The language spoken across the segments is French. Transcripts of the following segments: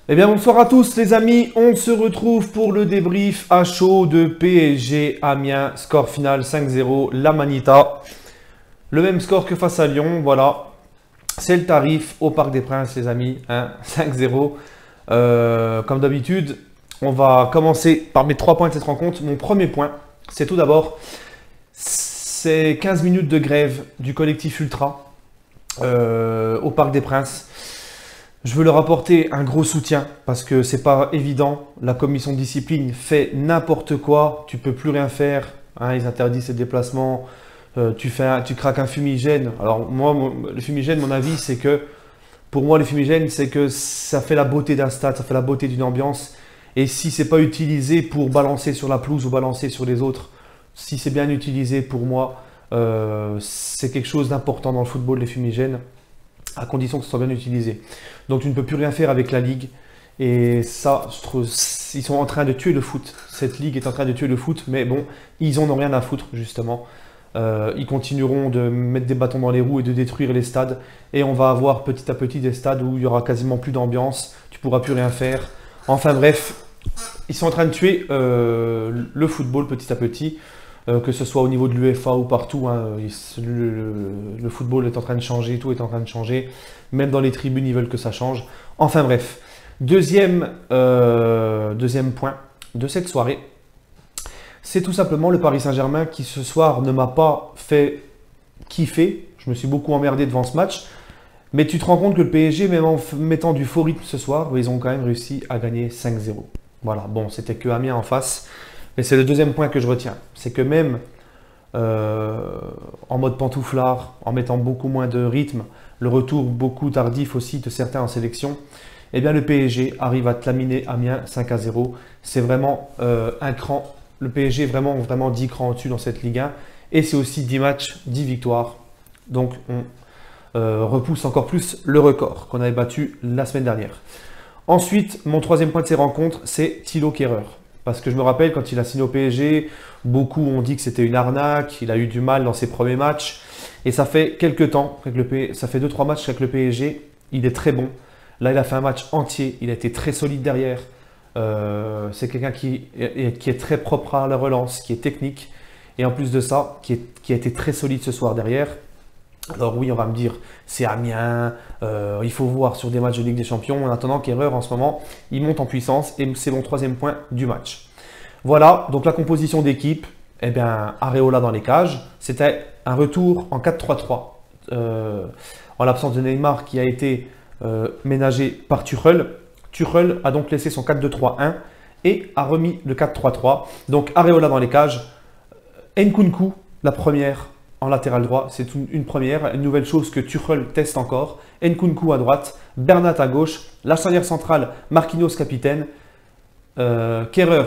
Eh bien bonsoir à tous les amis, on se retrouve pour le débrief à chaud de PSG Amiens, score final 5-0, la Manita. Le même score que face à Lyon, voilà. C'est le tarif au Parc des Princes les amis, hein, 5-0. Comme d'habitude, on va commencer par mes 3 points de cette rencontre. Mon premier point, c'est tout d'abord, c'est 15 minutes de grève du collectif Ultra au Parc des Princes. Je veux leur apporter un gros soutien parce que c'est pas évident. La commission de discipline fait n'importe quoi. Tu peux plus rien faire. Hein, ils interdisent les déplacements. Tu craques un fumigène. Alors moi, le fumigène, mon avis, c'est que pour moi, le fumigène, c'est que ça fait la beauté d'un stade, ça fait la beauté d'une ambiance. Et si c'est pas utilisé pour balancer sur la pelouse ou balancer sur les autres, si c'est bien utilisé pour moi, c'est quelque chose d'important dans le football, les fumigènes, à condition que ce soit bien utilisé. Donc tu ne peux plus rien faire avec la Ligue. Et ça, je trouve, ils sont en train de tuer le foot. Cette Ligue est en train de tuer le foot, mais bon, ils en ont rien à foutre, justement. Ils continueront de mettre des bâtons dans les roues et de détruire les stades. Et on va avoir petit à petit des stades où il y aura quasiment plus d'ambiance. Tu ne pourras plus rien faire. Enfin bref, ils sont en train de tuer le football petit à petit. Que ce soit au niveau de l'UEFA ou partout, hein, le football est en train de changer, tout est en train de changer. Même dans les tribunes, ils veulent que ça change. Enfin bref, deuxième point de cette soirée, c'est tout simplement le Paris Saint-Germain qui ce soir ne m'a pas fait kiffer. Je me suis beaucoup emmerdé devant ce match. Mais tu te rends compte que le PSG, même en mettant du faux rythme ce soir, ils ont quand même réussi à gagner 5-0. Voilà, bon, c'était que Amiens en face. Mais c'est le deuxième point que je retiens. C'est que même en mode pantouflard, en mettant beaucoup moins de rythme, le retour beaucoup tardif aussi de certains en sélection, eh bien le PSG arrive à laminer Amiens 5-0. C'est vraiment un cran. Le PSG est vraiment 10 crans au-dessus dans cette Ligue 1. Et c'est aussi 10 matchs, 10 victoires. Donc on repousse encore plus le record qu'on avait battu la semaine dernière. Ensuite, mon troisième point de ces rencontres, c'est Thilo Kehrer. Parce que je me rappelle, quand il a signé au PSG, beaucoup ont dit que c'était une arnaque, il a eu du mal dans ses premiers matchs. Et ça fait quelques temps, ça fait 2-3 matchs avec le PSG, il est très bon. Là, il a fait un match entier, il a été très solide derrière. C'est quelqu'un qui est très propre à la relance, qui est technique. Et en plus de ça, qui a été très solide ce soir derrière. Alors oui, on va me dire, c'est Amiens, il faut voir sur des matchs de Ligue des Champions. En attendant qu'Erreur, en ce moment, il monte en puissance et c'est mon troisième point du match. Voilà, donc la composition d'équipe, eh bien, Areola dans les cages. C'était un retour en 4-3-3, en l'absence de Neymar qui a été ménagé par Tuchel. Tuchel a donc laissé son 4-2-3-1 et a remis le 4-3-3. Donc Areola dans les cages, Nkunku, la première en latéral droit, c'est une première, une nouvelle chose que Tuchel teste encore. Nkunku à droite, Bernat à gauche, la charnière centrale, Marquinhos capitaine, Kehrer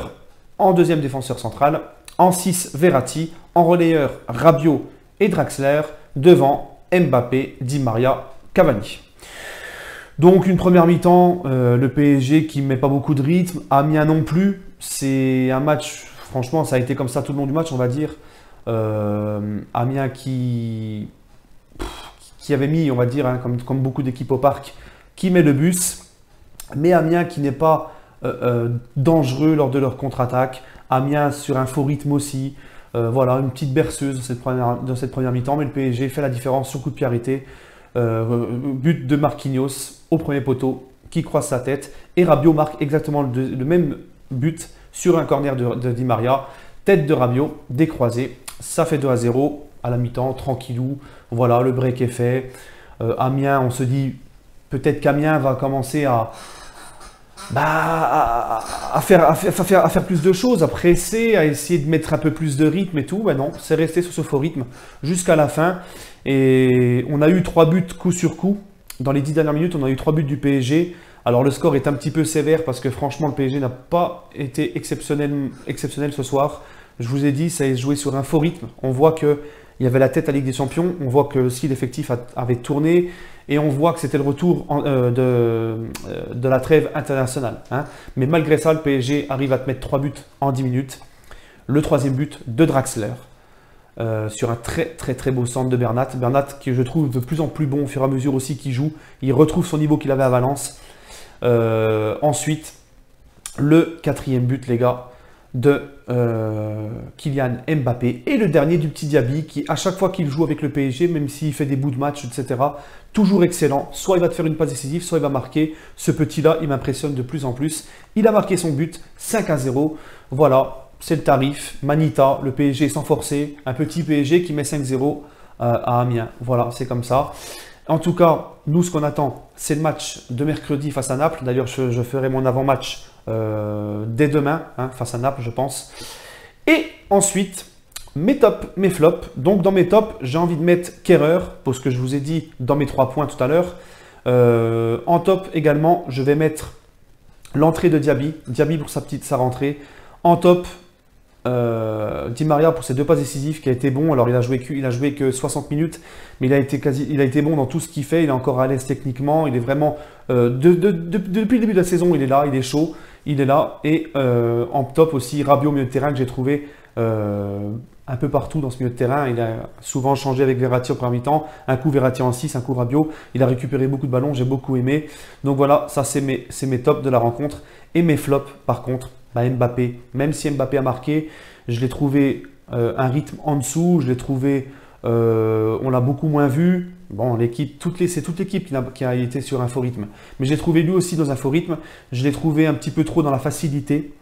en deuxième défenseur central, en 6 Verratti, en relayeur Rabiot et Draxler, devant Mbappé, Di Maria, Cavani. Donc une première mi-temps, le PSG qui ne met pas beaucoup de rythme, Amiens non plus, c'est un match, franchement ça a été comme ça tout le long du match on va dire. Amiens qui avait mis, on va dire, hein, comme beaucoup d'équipes au parc, qui met le bus, mais Amiens qui n'est pas dangereux lors de leur contre-attaque. Amiens sur un faux rythme aussi. Voilà, une petite berceuse dans cette première mi-temps, mais le PSG fait la différence sur coup de pied arrêté. But de Marquinhos au premier poteau qui croise sa tête. Et Rabiot marque exactement le même but sur un corner de Di Maria. Tête de Rabiot, décroisée. Ça fait 2-0 à la mi-temps, tranquillou. Voilà, le break est fait. Amiens, on se dit peut-être qu'Amiens va commencer à faire plus de choses, à presser, à essayer de mettre un peu plus de rythme et tout. Ben non, c'est resté sur ce faux rythme jusqu'à la fin. Et on a eu 3 buts coup sur coup. Dans les 10 dernières minutes, on a eu 3 buts du PSG. Alors le score est un petit peu sévère parce que franchement, le PSG n'a pas été exceptionnel ce soir. Je vous ai dit, ça a joué sur un faux rythme. On voit qu'il y avait la tête à Ligue des Champions. On voit que aussi l'effectif avait tourné. Et on voit que c'était le retour de la trêve internationale. Hein. Mais malgré ça, le PSG arrive à te mettre 3 buts en 10 minutes. Le troisième but de Draxler. Sur un très beau centre de Bernat. Bernat qui je trouve de plus en plus bon au fur et à mesure aussi qu'il joue. Il retrouve son niveau qu'il avait à Valence. Ensuite, le quatrième but, les gars, de Kylian Mbappé. Et le dernier du petit Diaby qui, à chaque fois qu'il joue avec le PSG, même s'il fait des bouts de match, etc., toujours excellent. Soit il va te faire une passe décisive, soit il va marquer. Ce petit-là, il m'impressionne de plus en plus. Il a marqué son but, 5-0. Voilà, c'est le tarif. Manita, le PSG sans forcer. Un petit PSG qui met 5-0 à Amiens. Voilà, c'est comme ça. En tout cas, nous, ce qu'on attend, c'est le match de mercredi face à Naples. D'ailleurs, je ferai mon avant-match dès demain, hein, face à Naples, je pense. Et ensuite, mes tops, mes flops. Donc, dans mes tops, j'ai envie de mettre Kehrer, pour ce que je vous ai dit dans mes 3 points tout à l'heure. En top également, je vais mettre l'entrée de Diaby. Diaby pour sa rentrée. En top, Di Maria pour ses 2 passes décisives qui a été bon. Alors il a joué que 60 minutes, mais il a été bon dans tout ce qu'il fait. Il est encore à l'aise techniquement. Il est vraiment depuis le début de la saison, il est là, il est chaud, il est là. Et en top aussi, Rabiot au milieu de terrain que j'ai trouvé un peu partout dans ce milieu de terrain. Il a souvent changé avec Verratti au premier mi-temps. Un coup Verratti en 6, un coup Rabiot. Il a récupéré beaucoup de ballons, j'ai beaucoup aimé. Donc voilà, ça c'est mes tops de la rencontre. Et mes flops par contre, Mbappé. Même si Mbappé a marqué, je l'ai trouvé un rythme en dessous. Je l'ai trouvé, on l'a beaucoup moins vu. Bon, c'est toute l'équipe qui a été sur un faux rythme. Mais je l'ai trouvé lui aussi dans un faux rythme. Je l'ai trouvé un petit peu trop dans la facilité.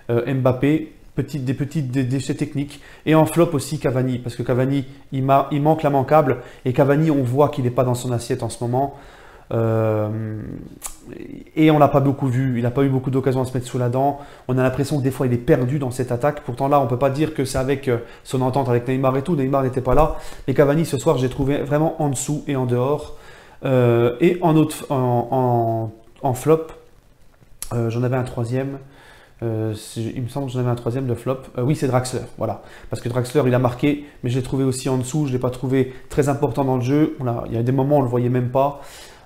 Mbappé, des petits déchets techniques. Et en flop aussi Cavani, parce que Cavani, il manque la manquable. Et Cavani, on voit qu'il n'est pas dans son assiette en ce moment. Et on l'a pas beaucoup vu, il n'a pas eu beaucoup d'occasions de se mettre sous la dent. On a l'impression que des fois il est perdu dans cette attaque. Pourtant là, on ne peut pas dire que c'est avec son entente avec Neymar et tout. Neymar n'était pas là. Mais Cavani, ce soir, j'ai trouvé vraiment en dessous et en dehors. Et en flop, j'en avais un troisième. Il me semble que j'en avais un troisième de flop. Oui, c'est Draxler, voilà. Parce que Draxler, il a marqué, mais je l'ai trouvé aussi en dessous. Je ne l'ai pas trouvé très important dans le jeu. Il y a des moments où on ne le voyait même pas.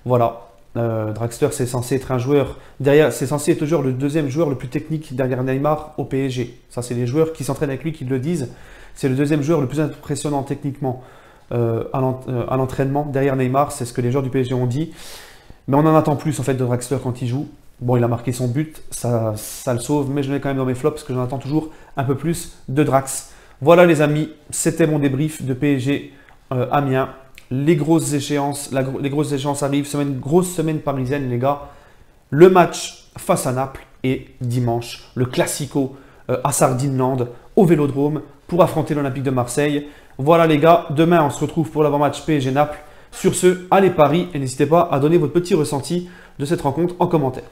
Voilà. Draxler, c'est censé être un joueur c'est censé être le deuxième joueur le plus technique derrière Neymar au PSG. Ça, c'est les joueurs qui s'entraînent avec lui qui le disent. C'est le deuxième joueur le plus impressionnant techniquement à l'entraînement derrière Neymar. C'est ce que les joueurs du PSG ont dit. Mais on en attend plus en fait de Draxler quand il joue. Bon, il a marqué son but, ça le sauve, mais je l'ai quand même dans mes flops parce que j'en attends toujours un peu plus de Drax. Voilà les amis, c'était mon débrief de PSG Amiens. Les grosses échéances arrivent, grosse semaine parisienne les gars. Le match face à Naples et dimanche, le Classico à Sardinland au Vélodrome pour affronter l'Olympique de Marseille. Voilà les gars, demain on se retrouve pour l'avant-match PSG Naples. Sur ce, allez Paris et n'hésitez pas à donner votre petit ressenti de cette rencontre en commentaire.